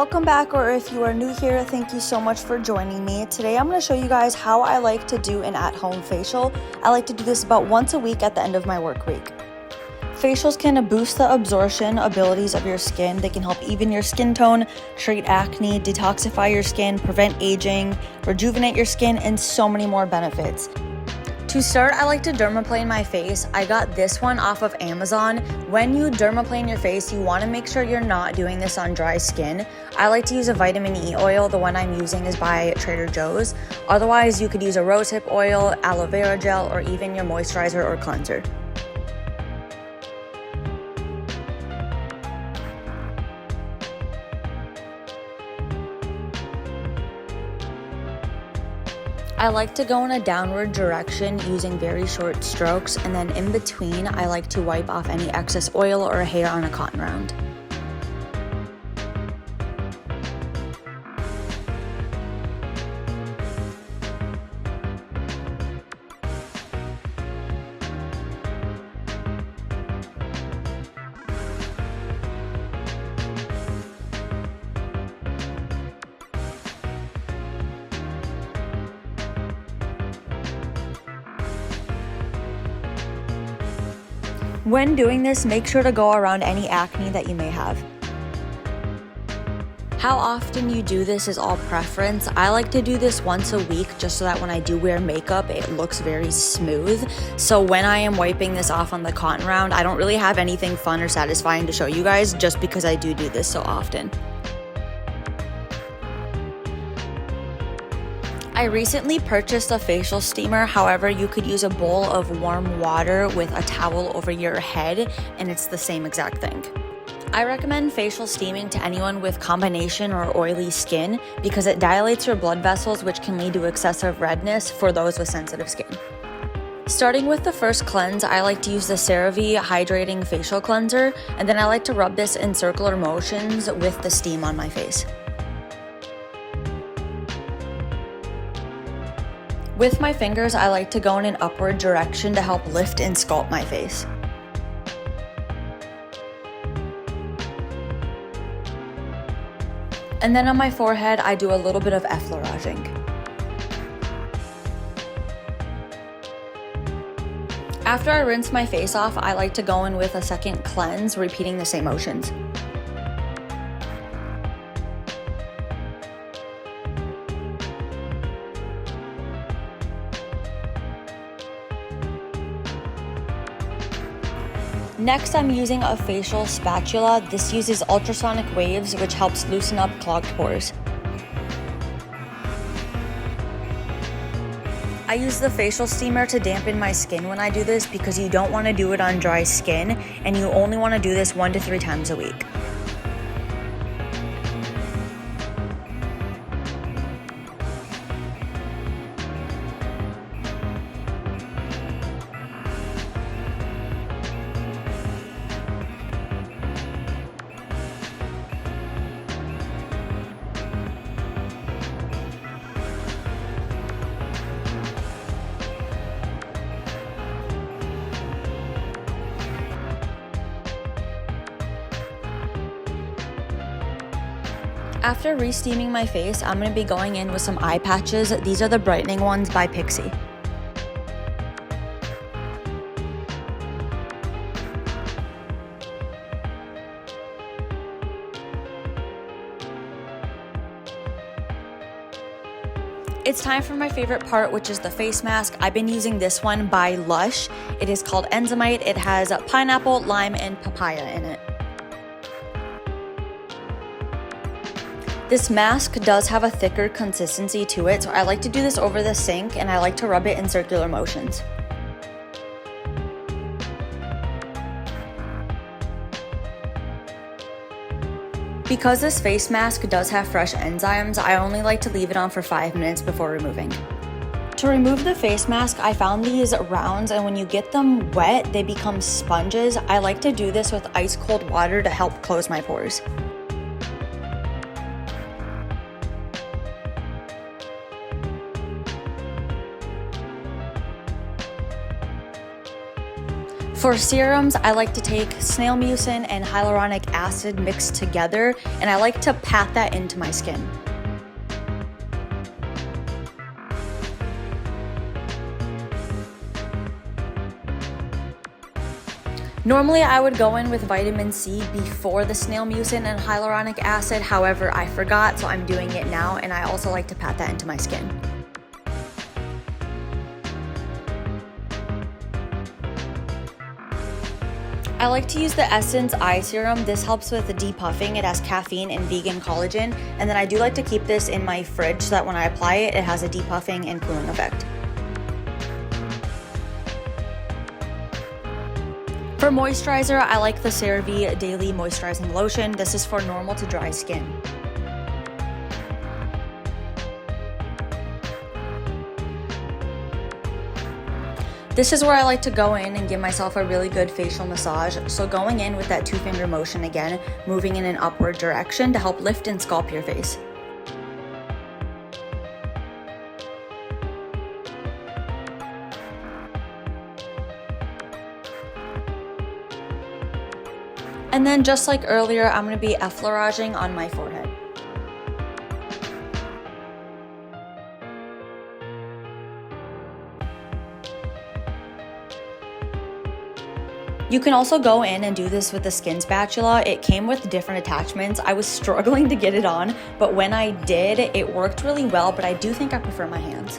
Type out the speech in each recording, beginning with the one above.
Welcome back, or if you are new here, thank you so much for joining me. Today I'm going to show you guys how I like to do an at-home facial. I like to do this about once a week at the end of my work week. Facials can boost the absorption abilities of your skin. They can help even your skin tone, treat acne, detoxify your skin, prevent aging, rejuvenate your skin, and so many more benefits. To start, I like to dermaplane my face. I got this one off of Amazon. When you dermaplane your face, you want to make sure you're not doing this on dry skin. I like to use a vitamin E oil. The one I'm using is by Trader Joe's. Otherwise, you could use a rosehip oil, aloe vera gel, or even your moisturizer or cleanser. I like to go in a downward direction using very short strokes, and then in between I like to wipe off any excess oil or hair on a cotton round. When doing this, make sure to go around any acne that you may have. How often you do this is all preference. I like to do this once a week just so that when I do wear makeup, it looks very smooth. So when I am wiping this off on the cotton round, I don't really have anything fun or satisfying to show you guys just because I do this so often. I recently purchased a facial steamer. However, you could use a bowl of warm water with a towel over your head, and it's the same exact thing. I recommend facial steaming to anyone with combination or oily skin because it dilates your blood vessels, which can lead to excessive redness for those with sensitive skin. Starting with the first cleanse, I like to use the CeraVe Hydrating Facial Cleanser, and then I like to rub this in circular motions with the steam on my face. With my fingers, I like to go in an upward direction to help lift and sculpt my face. And then on my forehead, I do a little bit of effleuraging. After I rinse my face off, I like to go in with a second cleanse, repeating the same motions. Next, I'm using a facial spatula. This uses ultrasonic waves, which helps loosen up clogged pores. I use the facial steamer to dampen my skin when I do this because you don't want to do it on dry skin, and you only want to do this 1 to 3 times a week. After re-steaming my face, I'm going to be going in with some eye patches. These are the brightening ones by Pixi. It's time for my favorite part, which is the face mask. I've been using this one by Lush. It is called Enzymite. It has pineapple, lime, and papaya in it. This mask does have a thicker consistency to it, so I like to do this over the sink, and I like to rub it in circular motions. Because this face mask does have fresh enzymes, I only like to leave it on for 5 minutes before removing. To remove the face mask, I found these rounds, and when you get them wet, they become sponges. I like to do this with ice cold water to help close my pores. For serums, I like to take snail mucin and hyaluronic acid mixed together, and I like to pat that into my skin. Normally, I would go in with vitamin C before the snail mucin and hyaluronic acid. However, I forgot, so I'm doing it now, and I also like to pat that into my skin. I like to use the Essence Eye Serum. This helps with depuffing. It has caffeine and vegan collagen. And then I do like to keep this in my fridge so that when I apply it, it has a depuffing and cooling effect. For moisturizer, I like the CeraVe Daily Moisturizing Lotion. This is for normal to dry skin. This is where I like to go in and give myself a really good facial massage. So going in with that 2-finger motion again, moving in an upward direction to help lift and sculpt your face. And then just like earlier, I'm going to be effleuraging on my forehead. You can also go in and do this with the skin spatula. It came with different attachments. I was struggling to get it on, but when I did, it worked really well, but I do think I prefer my hands.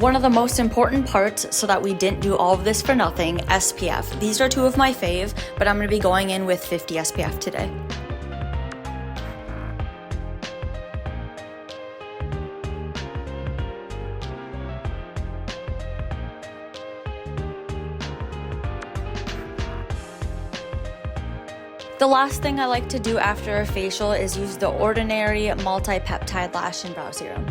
One of the most important parts, so that we didn't do all of this for nothing, SPF. These are two of my fave, but I'm going to be going in with 50 SPF today. The last thing I like to do after a facial is use the Ordinary Multi-Peptide Lash and Brow Serum.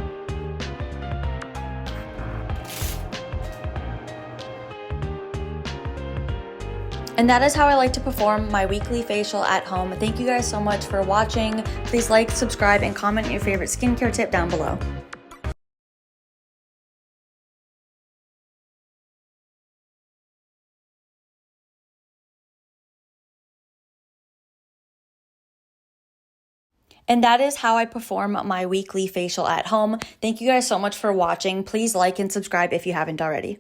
And that is how I like to perform my weekly facial at home. Thank you guys so much for watching. Please like, subscribe, and comment your favorite skincare tip down below. And that is how I perform my weekly facial at home. Thank you guys so much for watching. Please like and subscribe if you haven't already.